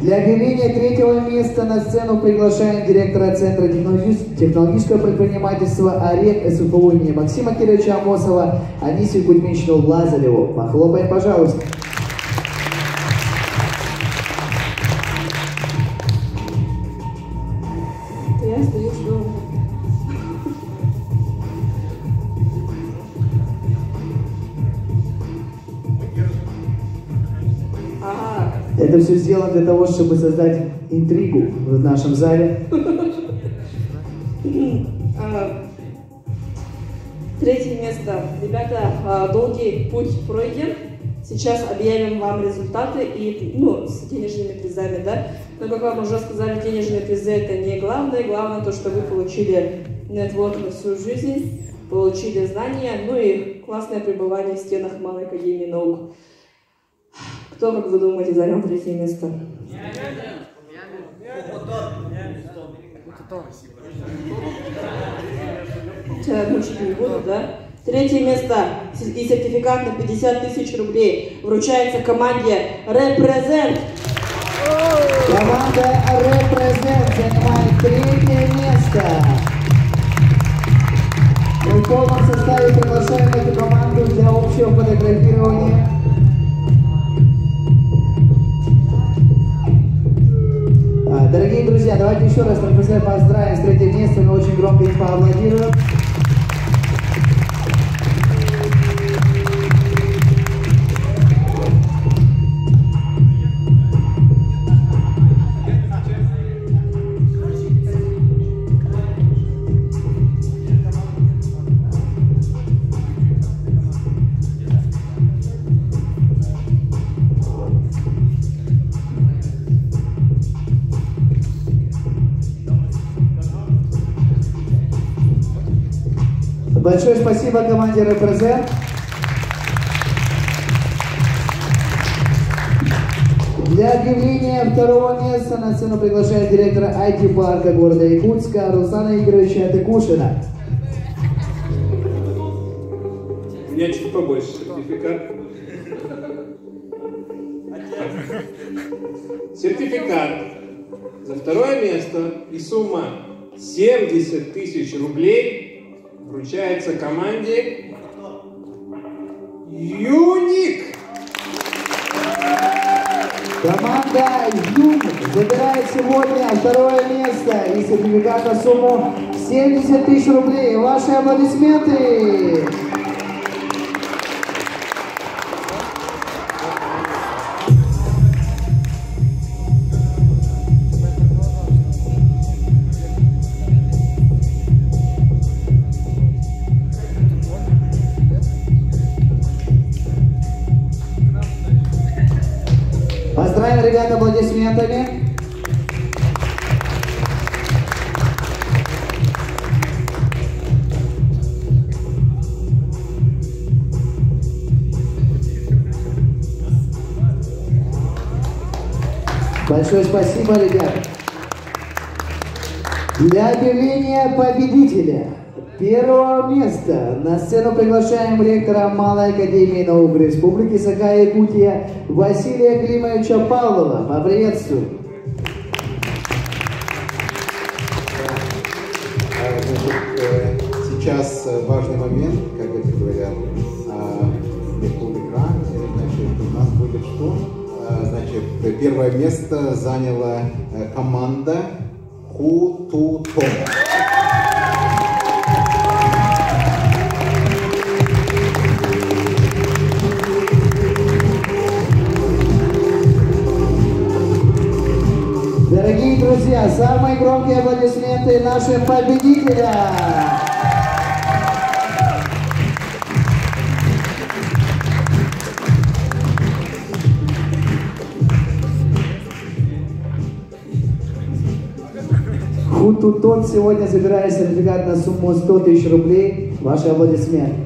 Для объявления третьего места на сцену приглашаем директора Центра технологического предпринимательства ОРЕК СФУ имени Максима Кировича Амосова Анисию Кузьминичну Лазареву. Похлопаем, пожалуйста. Я остаюсь дома. Это все сделано для того, чтобы создать интригу в нашем зале. Третье место. Ребята, долгий путь пройден. Сейчас объявим вам результаты и, с денежными призами, да? Но, как вам уже сказали, денежные призы это не главное. Главное то, что вы получили нетворк на всю жизнь, получили знания, и классное пребывание в стенах Малой Академии наук. Кто, как вы думаете, занял третье место? Тебя мучить не буду, да? Третье место и сертификат на 50 000 рублей вручается команде Represent. Команда Represent занимает третье место. Мы в полном составе приглашаем эту команду для общего фотографирования. Дорогие друзья, давайте еще раз поздравим с третьим местом и очень громко их поаплодируем. Большое спасибо команде Represent. Для объявления второго места на сцену приглашаем директора IT-парка города Якутска Руслана Игоревича Тыкушина. У меня чуть побольше сертификат. Сертификат за второе место и сумма 70 000 рублей вручается команде Юник. Команда Юник забирает сегодня второе место и сертификат на сумму 70 000 рублей. Ваши аплодисменты! Поздравим ребят аплодисментами. Большое спасибо, ребят. Для объявления победителя первого места на сцену приглашаем ректора Малой Академии наук Республики Саха-Якутия Василия Климовича Павлова. Поприветствуем. Сейчас важный момент, как это говорят, значит, у нас будет что? Значит, первое место заняла команда Хутутон. Дорогие друзья, самые громкие аплодисменты нашим победителям! Хутутон сегодня забирает сертификат на сумму 100 000 рублей. Ваши аплодисменты.